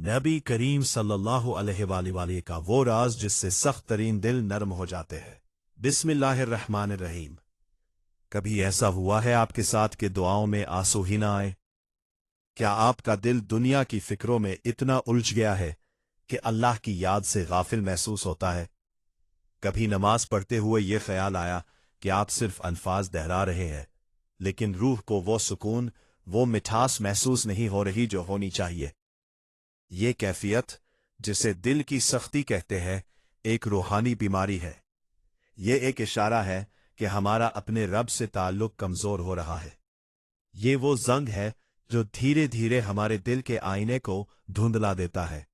नबी करीम सल्लल्लाहु अलैहि वसल्लम का वो राज जिससे सख्त तरीन दिल नरम हो जाते हैं। बिस्मिल्लाहिर्रहमानिर्रहीम। कभी ऐसा हुआ है आपके साथ कि दुआओं में आंसू ही ना आए? क्या आपका दिल दुनिया की फिक्रों में इतना उलझ गया है कि अल्लाह की याद से गाफिल महसूस होता है? कभी नमाज पढ़ते हुए ये ख्याल आया कि आप सिर्फ अल्फाज दोहरा रहे हैं, लेकिन रूह को वो सुकून, वो मिठास महसूस नहीं हो रही जो होनी चाहिए? ये कैफियत, जिसे दिल की सख्ती कहते हैं, एक रूहानी बीमारी है। ये एक इशारा है कि हमारा अपने रब से ताल्लुक कमजोर हो रहा है। ये वो जंग है जो धीरे धीरे हमारे दिल के आईने को धुंधला देता है,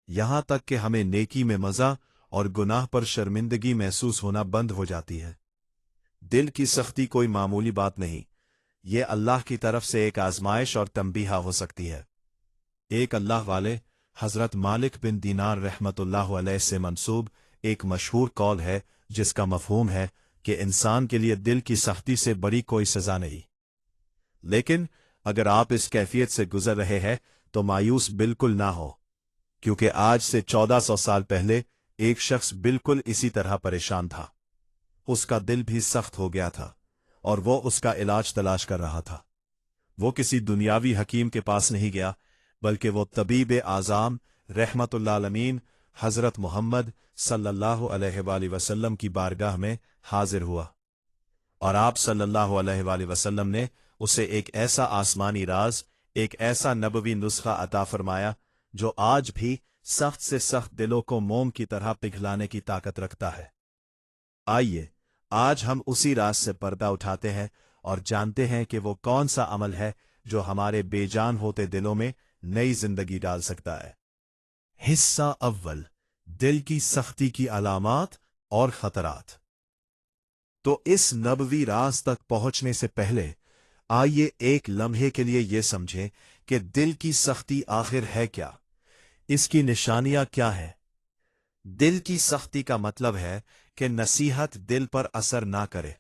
यहां तक कि हमें नेकी में मजा और गुनाह पर शर्मिंदगी महसूस होना बंद हो जाती है। दिल की सख्ती कोई मामूली बात नहीं, ये अल्लाह की तरफ से एक आजमाइश और तंबीहा हो सकती है। एक अल्लाह वाले हजरत मालिक बिन दीनार रहमतुल्लाह अलैह से मंसूब एक मशहूर कौल है, जिसका मफहूम है कि इंसान के लिए दिल की सख्ती से बड़ी कोई सजा नहीं। लेकिन अगर आप इस कैफियत से गुजर रहे हैं तो मायूस बिल्कुल ना हो, क्योंकि आज से 1400 साल पहले एक शख्स बिल्कुल इसी तरह परेशान था। उसका दिल भी सख्त हो गया था और वो उसका इलाज तलाश कर रहा था। वो किसी दुनियावी हकीम के पास नहीं गया, बल्कि वो तबीब आज़ाम रहमतुल्लाह अलमीन हजरत मोहम्मद सल्लल्लाहु अलैहि वसल्लम की बारगाह में हाजिर हुआ, और आप सल्लल्लाहु अलैहि वसल्लम ने उसे एक ऐसा आसमानी राज, एक ऐसा नबवी नुस्खा अता फरमाया जो आज भी सख्त से सख्त दिलों को मोम की तरह पिघलाने की ताकत रखता है। आइए आज हम उसी राज से पर्दा उठाते हैं और जानते हैं कि वो कौन सा अमल है जो हमारे बेजान होते दिलों में नई जिंदगी डाल सकता है। हिस्सा अव्वल, दिल की सख्ती की अलामात और खतरात। तो इस नबवी राज तक पहुंचने से पहले आइए एक लम्हे के लिए यह समझें कि दिल की सख्ती आखिर है क्या, इसकी निशानियां क्या है। दिल की सख्ती का मतलब है कि नसीहत दिल पर असर ना करे।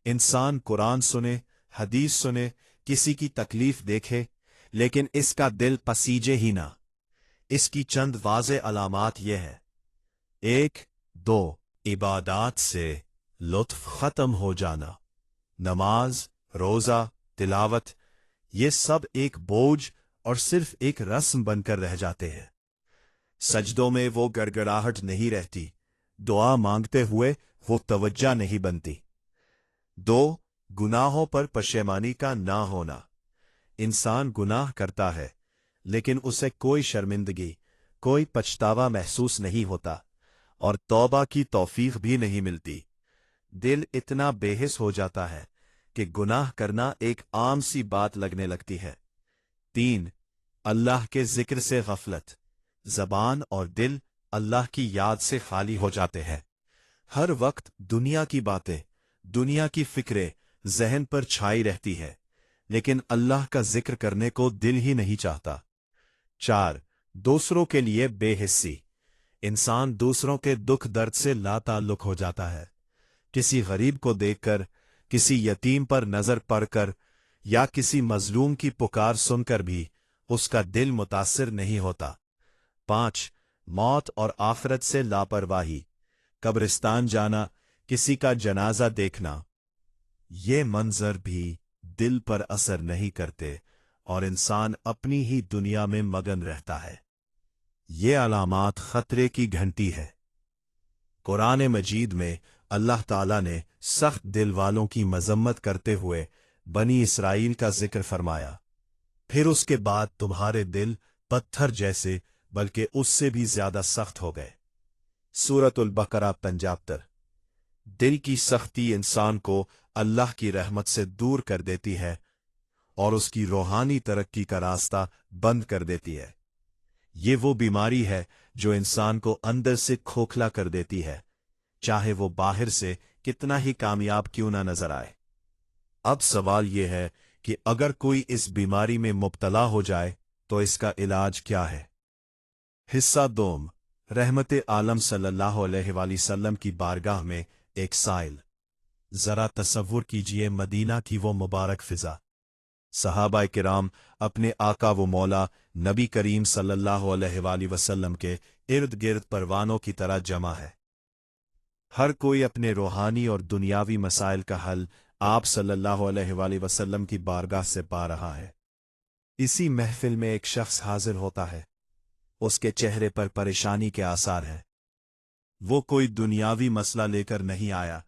इंसान कुरान सुने, हदीस सुने, किसी की तकलीफ देखे, लेकिन इसका दिल पसीजे ही ना। इसकी चंद वाज़े अलामात ये है। 1, 2, इबादात से लुत्फ खत्म हो जाना। नमाज, रोजा, तिलावत, ये सब एक बोझ और सिर्फ एक रस्म बनकर रह जाते हैं। सजदों में वो गड़गड़ाहट नहीं रहती, दुआ मांगते हुए वो तवज्जा नहीं बनती। 2, गुनाहों पर पशेमानी का ना होना। इंसान गुनाह करता है, लेकिन उसे कोई शर्मिंदगी, कोई पछतावा महसूस नहीं होता और तौबा की तौफीक भी नहीं मिलती। दिल इतना बेहिस हो जाता है कि गुनाह करना एक आम सी बात लगने लगती है। 3, अल्लाह के जिक्र से गफलत। जबान और दिल अल्लाह की याद से खाली हो जाते हैं। हर वक्त दुनिया की बातें, दुनिया की फिक्रें जहन पर छाई रहती है, लेकिन अल्लाह का जिक्र करने को दिल ही नहीं चाहता। 4, दूसरों के लिए बेहिस्सी। इंसान दूसरों के दुख दर्द से लाताल्लुक हो जाता है। किसी गरीब को देखकर, किसी यतीम पर नजर पड़कर या किसी मजलूम की पुकार सुनकर भी उसका दिल मुतासिर नहीं होता। 5, मौत और आखिरत से लापरवाही। कब्रिस्तान जाना, किसी का जनाजा देखना, ये मंजर भी दिल पर असर नहीं करते और इंसान अपनी ही दुनिया में मगन रहता है। ये अलामात खतरे की घंटी है। कुरान मजीद में अल्लाह ताला ने सख्त दिल वालों की मजम्मत करते हुए बनी इसराइल का जिक्र फरमाया। फिर उसके बाद तुम्हारे दिल पत्थर जैसे बल्कि उससे भी ज्यादा सख्त हो गए। सूरतुल बकरा 75। दिल की सख्ती इंसान को अल्लाह की रहमत से दूर कर देती है और उसकी रूहानी तरक्की का रास्ता बंद कर देती है। ये वो बीमारी है जो इंसान को अंदर से खोखला कर देती है, चाहे वो बाहर से कितना ही कामयाब क्यों ना नजर आए। अब सवाल यह है कि अगर कोई इस बीमारी में मुब्तला हो जाए तो इसका इलाज क्या है। हिस्सा 2, रहमत आलम सल्लल्लाहु अलैहि वसल्लम की बारगाह में एक साइल। जरा तसव्वुर कीजिए मदीना की वो मुबारक फिजा। सहाबा किराम अपने आका व मौला नबी करीम सल्लल्लाहु अलैहि वसल्लम के इर्द गिर्द परवानों की तरह जमा है। हर कोई अपने रूहानी और दुनियावी मसाइल का हल आप सल्लल्लाहु अलैहि वसल्लम की बारगाह से पा रहा है। इसी महफिल में एक शख्स हाजिर होता है। उसके चेहरे पर परेशानी के आसार हैं। वो कोई दुनियावी मसला लेकर नहीं आया।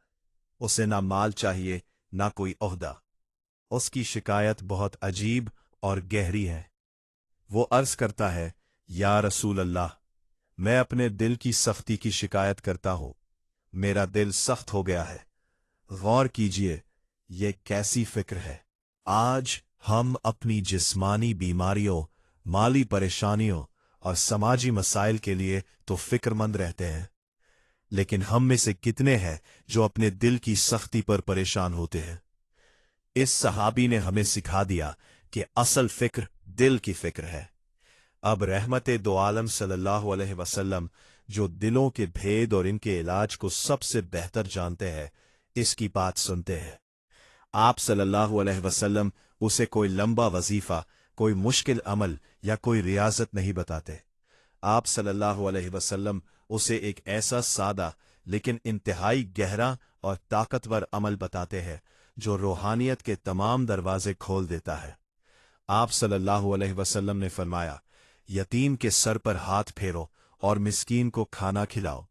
उसे ना माल चाहिए, ना कोई ओहदा। उसकी शिकायत बहुत अजीब और गहरी है। वो अर्ज करता है, या रसूल अल्लाह, मैं अपने दिल की सख्ती की शिकायत करता हूं। मेरा दिल सख्त हो गया है। गौर कीजिए, ये कैसी फिक्र है। आज हम अपनी जिस्मानी बीमारियों, माली परेशानियों और समाजी मसाइल के लिए तो फिक्रमंद रहते हैं, लेकिन हम में से कितने हैं जो अपने दिल की सख्ती पर परेशान होते हैं। इस सहाबी ने हमें सिखा दिया कि असल फिक्र दिल की फिक्र है। अब रहमते दो आलम सल्लल्लाहु अलैहि वसल्लम, जो दिलों के भेद और इनके इलाज को सबसे बेहतर जानते हैं, इसकी बात सुनते हैं। आप सल्लल्लाहु अलैहि वसल्लम उसे कोई लंबा वजीफा, कोई मुश्किल अमल या कोई रियाजत नहीं बताते। आप सल्लल्लाहु अलैहि वसल्लम उसे एक ऐसा सादा लेकिन इंतहाई गहरा और ताकतवर अमल बताते हैं जो रूहानियत के तमाम दरवाजे खोल देता है। आप सल्लल्लाहु अलैहि वसल्लम ने फरमाया, यतीम के सर पर हाथ फेरो और मिस्कीन को खाना खिलाओ।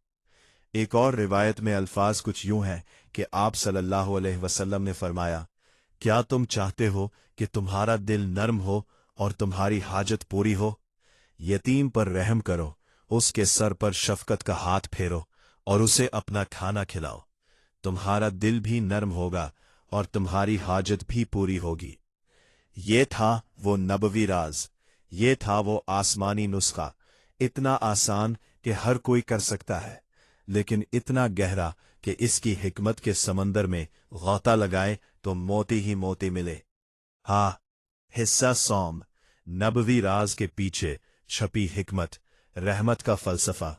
एक और रिवायत में अल्फाज कुछ यूं हैं कि आप सल्लल्लाहु अलैहि वसल्लम ने फरमाया, क्या तुम चाहते हो कि तुम्हारा दिल नर्म हो और तुम्हारी हाजत पूरी हो? यतीम पर रहम करो, उसके सर पर शफकत का हाथ फेरो और उसे अपना खाना खिलाओ। तुम्हारा दिल भी नर्म होगा और तुम्हारी हाजत भी पूरी होगी। ये था वो नबवी राज, ये था वो आसमानी नुस्खा, इतना आसान कि हर कोई कर सकता है, लेकिन इतना गहरा कि इसकी हिकमत के समंदर में गौता लगाए तो मोती ही मोती मिले। हाँ, हिस्सा सौम, नबवी राज के पीछे छपी हिकमत, रहमत का फलसफा।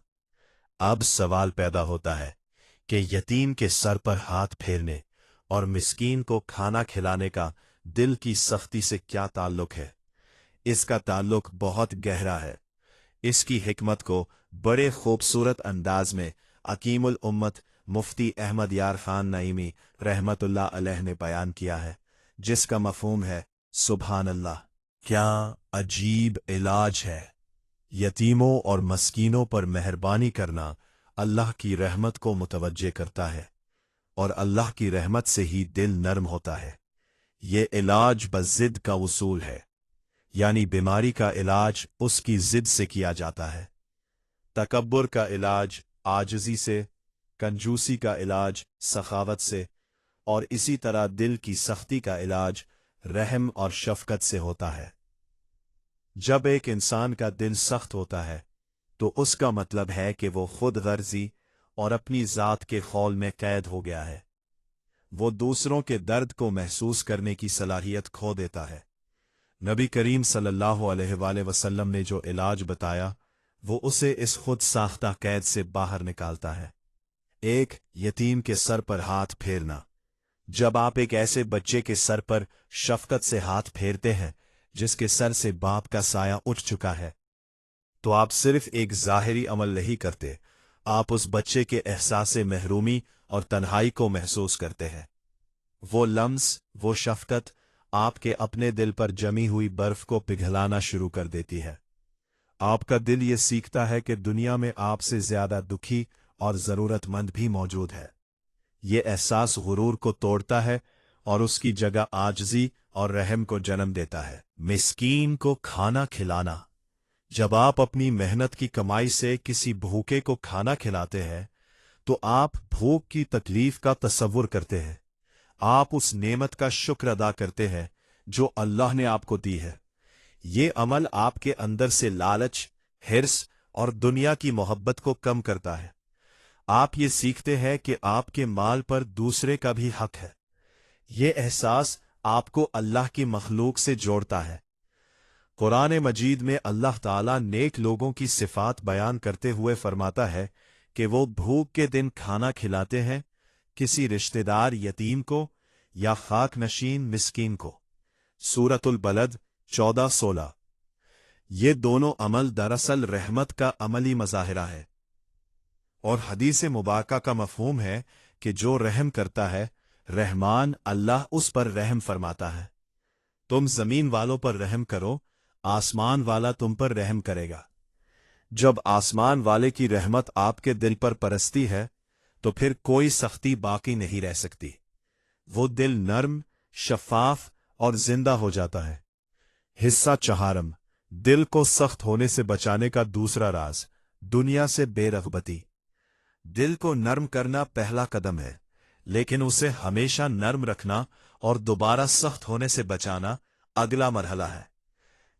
अब सवाल पैदा होता है कि यतीम के सर पर हाथ फेरने और मिस्कीन को खाना खिलाने का दिल की सख्ती से क्या ताल्लुक है? इसका ताल्लुक बहुत गहरा है। इसकी हिकमत को बड़े खूबसूरत अंदाज में अकीमुल उम्मत मुफ्ती अहमद यार खान नईमी रहमतुल्लाह अलैह ने बयान किया है, जिसका मफहूम है, सुभान अल्लाह, क्या अजीब इलाज है। यतीमों और मस्कीनों पर मेहरबानी करना अल्लाह की रहमत को मुतवज्जे करता है और अल्लाह की रहमत से ही दिल नर्म होता है। ये इलाज बज़िद का उसूल है, यानी बीमारी का इलाज उसकी जिद से किया जाता है। तकब्बुर का इलाज आजिज़ी से, कंजूसी का इलाज सखावत से, और इसी तरह दिल की सख्ती का इलाज रहम और शफकत से होता है। जब एक इंसान का दिल सख्त होता है तो उसका मतलब है कि वो खुद गर्जी और अपनी जात के खौल में कैद हो गया है। वो दूसरों के दर्द को महसूस करने की सलाहियत खो देता है। नबी करीम सल्लल्लाहु अलैहि वसल्लम ने जो इलाज बताया, वो उसे इस खुद साख्ता कैद से बाहर निकालता है। एक, यतीम के सर पर हाथ फेरना। जब आप एक ऐसे बच्चे के सर पर शफकत से हाथ फेरते हैं जिसके सर से बाप का साया उठ चुका है, तो आप सिर्फ एक ज़ाहिरी अमल नहीं करते, आप उस बच्चे के एहसासे महरूमी और तन्हाई को महसूस करते हैं। वो लम्स, वो शफकत आपके अपने दिल पर जमी हुई बर्फ को पिघलाना शुरू कर देती है। आपका दिल ये सीखता है कि दुनिया में आपसे ज्यादा दुखी और जरूरतमंद भी मौजूद है। ये एहसास गुरूर को तोड़ता है और उसकी जगह आजिज़ी और रहम को जन्म देता है। मिस्कीन को खाना खिलाना। जब आप अपनी मेहनत की कमाई से किसी भूखे को खाना खिलाते हैं तो आप भूख की तकलीफ का तसव्वुर करते हैं। आप उस नेमत का शुक्र अदा करते हैं जो अल्लाह ने आपको दी है। ये अमल आपके अंदर से लालच, हिर्स और दुनिया की मोहब्बत को कम करता है। आप ये सीखते हैं कि आपके माल पर दूसरे का भी हक है। ये एहसास आपको अल्लाह की मखलूक से जोड़ता है। कुरान मजीद में अल्लाह ताला नेक लोगों की सिफात बयान करते हुए फरमाता है कि वो भूख के दिन खाना खिलाते हैं किसी रिश्तेदार यतीम को या खाक नशीन मिस्कीन को। सूरतुल बलद 14-16। ये दोनों अमल दरअसल रहमत का अमली मज़ाहिरा है, और हदीस मुबारका का मफहूम है कि जो रहम करता है, रहमान अल्लाह उस पर रहम फरमाता है। तुम जमीन वालों पर रहम करो, आसमान वाला तुम पर रहम करेगा। जब आसमान वाले की रहमत आपके दिल पर परसती है, तो फिर कोई सख्ती बाकी नहीं रह सकती। वो दिल नर्म, शफाफ और जिंदा हो जाता है। हिस्सा चहारम, दिल को सख्त होने से बचाने का दूसरा राज, दुनिया से बेरग़बती। दिल को नर्म करना पहला कदम है, लेकिन उसे हमेशा नर्म रखना और दोबारा सख्त होने से बचाना अगला मरहला है।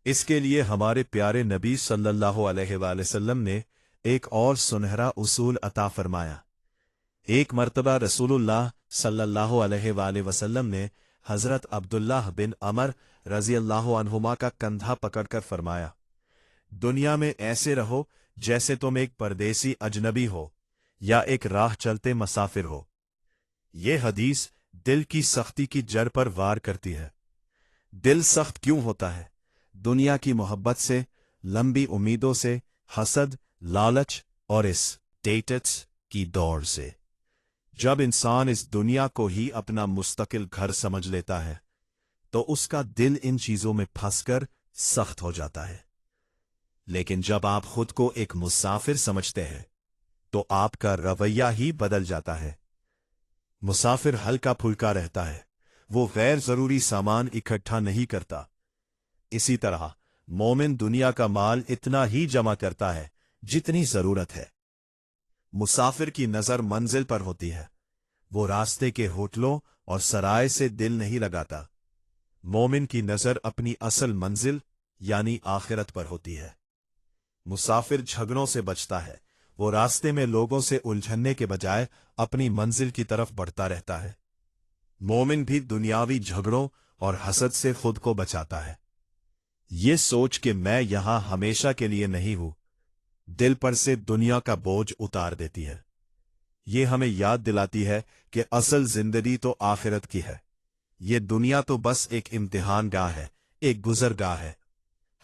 इसके लिए हमारे प्यारे नबी सल्लल्लाहु अलैहि वसल्लम ने एक और सुनहरा उसूल अता फरमाया। एक मर्तबा रसूलुल्लाह सल्लल्लाहु अलैहि वसल्लम ने हजरत अब्दुल्लाह बिन अमर रज़ियल्लाहु अन्हुमा का कंधा पकड़कर फरमाया, दुनिया में ऐसे रहो जैसे तुम एक परदेसी अजनबी हो या एक राह चलते मुसाफिर हो। ये हदीस दिल की सख्ती की जड़ पर वार करती है। दिल सख्त क्यों होता है? दुनिया की मोहब्बत से, लंबी उम्मीदों से, हसद, लालच और इस स्टेटस की दौड़ से। जब इंसान इस दुनिया को ही अपना मुस्तकिल घर समझ लेता है, तो उसका दिल इन चीजों में फंसकर सख्त हो जाता है। लेकिन जब आप खुद को एक मुसाफिर समझते हैं, तो आपका रवैया ही बदल जाता है। मुसाफिर हल्का फुल्का रहता है, वो गैर जरूरी सामान इकट्ठा नहीं करता। इसी तरह मोमिन दुनिया का माल इतना ही जमा करता है जितनी जरूरत है। मुसाफिर की नजर मंजिल पर होती है, वो रास्ते के होटलों और सराय से दिल नहीं लगाता। मोमिन की नजर अपनी असल मंजिल यानी आखिरत पर होती है। मुसाफिर झगड़ों से बचता है, वो रास्ते में लोगों से उलझनने के बजाय अपनी मंजिल की तरफ बढ़ता रहता है। मोमिन भी दुनियावी झगड़ों और हसद से खुद को बचाता है। ये सोच कि मैं यहां हमेशा के लिए नहीं हूं, दिल पर से दुनिया का बोझ उतार देती है। ये हमें याद दिलाती है कि असल जिंदगी तो आखिरत की है। ये दुनिया तो बस एक इम्तिहान गाह है, एक गुजरगाह है।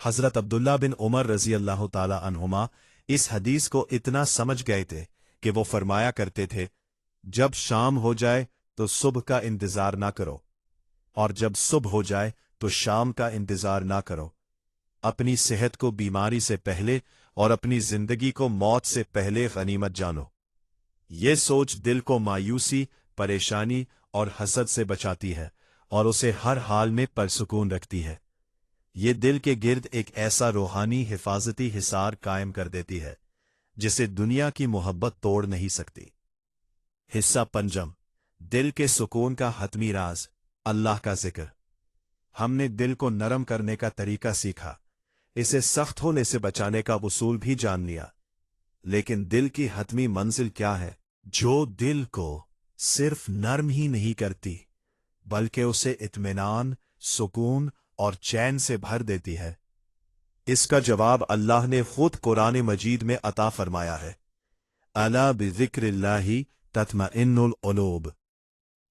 हजरत अब्दुल्ला बिन उमर रज़ियल्लाहु ताला अन्हुमा इस हदीस को इतना समझ गए थे कि वो फरमाया करते थे, जब शाम हो जाए तो सुबह का इंतजार ना करो, और जब सुबह हो जाए तो शाम का इंतजार ना करो। अपनी सेहत को बीमारी से पहले और अपनी जिंदगी को मौत से पहले गनीमत जानो। ये सोच दिल को मायूसी, परेशानी और हसद से बचाती है और उसे हर हाल में परसुकून रखती है। ये दिल के गिर्द एक ऐसा रूहानी हिफाजती हिसार कायम कर देती है जिसे दुनिया की मोहब्बत तोड़ नहीं सकती। हिस्सा पंजम, दिल के सुकून का हतमी राज, अल्लाह का जिक्र। हमने दिल को नरम करने का तरीका सीखा, इसे सख्त होने से बचाने का उसूल भी जान लिया। लेकिन दिल की हतमी मंजिल क्या है, जो दिल को सिर्फ नर्म ही नहीं करती बल्कि उसे इत्मीनान, सुकून और चैन से भर देती है? इसका जवाब अल्लाह ने खुद कुरान मजीद में अता फरमाया है। अला बिज़िक्रिल्लाहि तत्मइन्नुल क़ुलूब।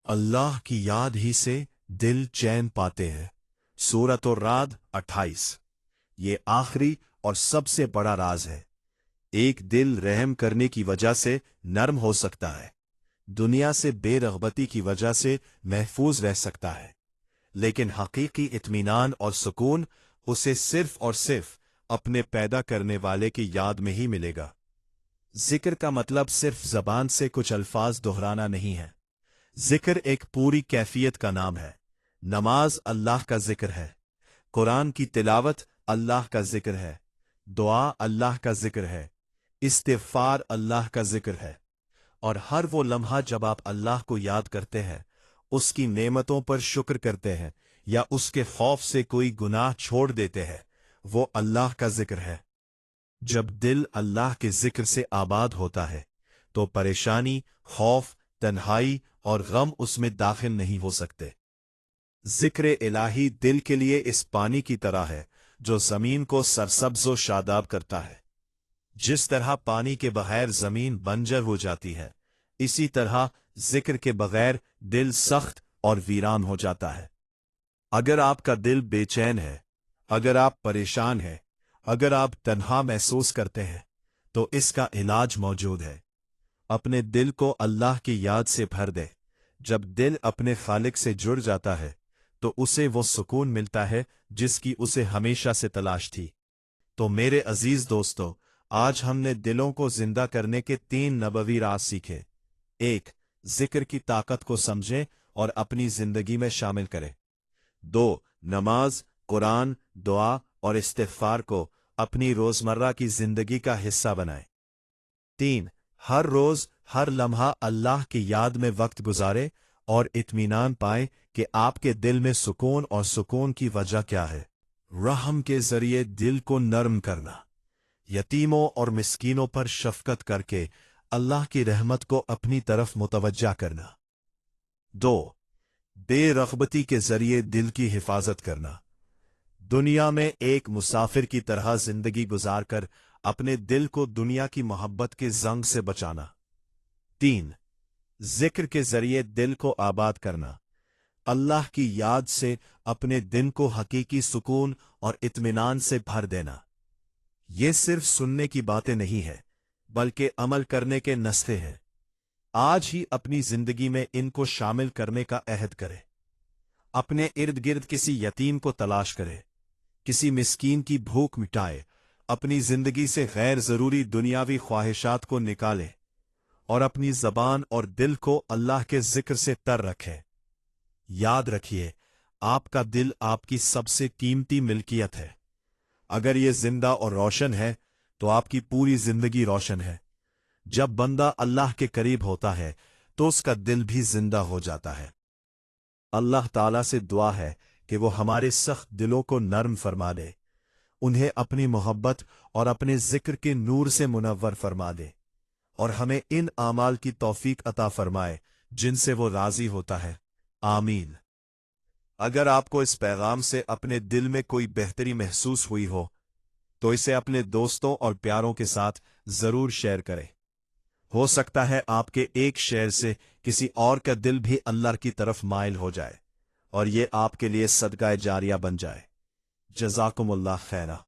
अल्लाह की याद ही से दिल चैन पाते हैं। सूरतुर राद 28। ये आखिरी और सबसे बड़ा राज है। एक दिल रहम करने की वजह से नर्म हो सकता है, दुनिया से बेरग़बती की वजह से महफूज रह सकता है, लेकिन हकीकी इत्मीनान और सुकून उसे सिर्फ और सिर्फ अपने पैदा करने वाले की याद में ही मिलेगा। जिक्र का मतलब सिर्फ जबान से कुछ अल्फाज दोहराना नहीं है। जिक्र एक पूरी कैफियत का नाम है। नमाज अल्लाह का जिक्र है, कुरान की तिलावत अल्लाह का जिक्र है, दुआ अल्लाह का जिक्र है, इस्तिग़फ़ार अल्लाह का जिक्र है, और हर वो लम्हा जब आप अल्लाह को याद करते हैं, उसकी नेमतों पर शुक्र करते हैं या उसके खौफ से कोई गुनाह छोड़ देते हैं, वो अल्लाह का जिक्र है। जब दिल अल्लाह के जिक्र से आबाद होता है, तो परेशानी, खौफ, तन्हाई और गम उसमें दाखिल नहीं हो सकते। जिक्र इलाही दिल के लिए इस पानी की तरह है जो जमीन को सरसब्ज़ व शादाब करता है। जिस तरह पानी के बगैर जमीन बंजर हो जाती है, इसी तरह जिक्र के बगैर दिल सख्त और वीरान हो जाता है। अगर आपका दिल बेचैन है, अगर आप परेशान हैं, अगर आप तन्हा महसूस करते हैं, तो इसका इलाज मौजूद है। अपने दिल को अल्लाह की याद से भर दे। जब दिल अपने खालिक से जुड़ जाता है तो उसे वो सुकून मिलता है जिसकी उसे हमेशा से तलाश थी। तो मेरे अजीज दोस्तों, आज हमने दिलों को जिंदा करने के 3 नबवी राज सीखे। 1. जिक्र की ताकत को समझें और अपनी जिंदगी में शामिल करें। 2. नमाज, कुरान, दुआ और इस्तिग़फ़ार को अपनी रोजमर्रा की जिंदगी का हिस्सा बनाएं। 3. हर रोज हर लम्हा अल्लाह की याद में वक्त गुजारे और इत्मीनान पाए कि आपके दिल में सुकून, और सुकून की वजह क्या है। रहम के जरिए दिल को नरम करना, यतीमों और मिस्कीनों पर शफकत करके अल्लाह की रहमत को अपनी तरफ मुतवज्जा करना। 2. बेरग़बती के जरिए दिल की हिफाजत करना, दुनिया में एक मुसाफिर की तरह जिंदगी गुजारकर अपने दिल को दुनिया की मोहब्बत के जंग से बचाना। 3. जिक्र के जरिए दिल को आबाद करना, अल्लाह की याद से अपने दिन को हकीकी सुकून और इत्मीनान से भर देना। ये सिर्फ सुनने की बातें नहीं है, बल्कि अमल करने के नस्खे हैं। आज ही अपनी जिंदगी में इनको शामिल करने का अहद करें। अपने इर्द गिर्द किसी यतीम को तलाश करे, किसी मिस्कीन की भूख मिटाए, अपनी जिंदगी से गैर जरूरी दुनियावी ख्वाहिशात को निकाले और अपनी जबान और दिल को अल्लाह के जिक्र से तर रखें। याद रखिए, आपका दिल आपकी सबसे कीमती मिल्कियत है। अगर ये जिंदा और रोशन है तो आपकी पूरी जिंदगी रोशन है। जब बंदा अल्लाह के करीब होता है तो उसका दिल भी जिंदा हो जाता है। अल्लाह ताला से दुआ है कि वो हमारे सख्त दिलों को नर्म फरमा दे, उन्हें अपनी मोहब्बत और अपने जिक्र के नूर से मुनव्वर फरमा दे, और हमें इन आमाल की तौफीक अता फरमाए जिनसे वो राजी होता है। आमीन। अगर आपको इस पैगाम से अपने दिल में कोई बेहतरी महसूस हुई हो तो इसे अपने दोस्तों और प्यारों के साथ जरूर शेयर करें। हो सकता है आपके एक शेयर से किसी और का दिल भी अल्लाह की तरफ माइल हो जाए और ये आपके लिए सदका जारिया बन जाए। जज़ाकुमुल्लाह खैरा।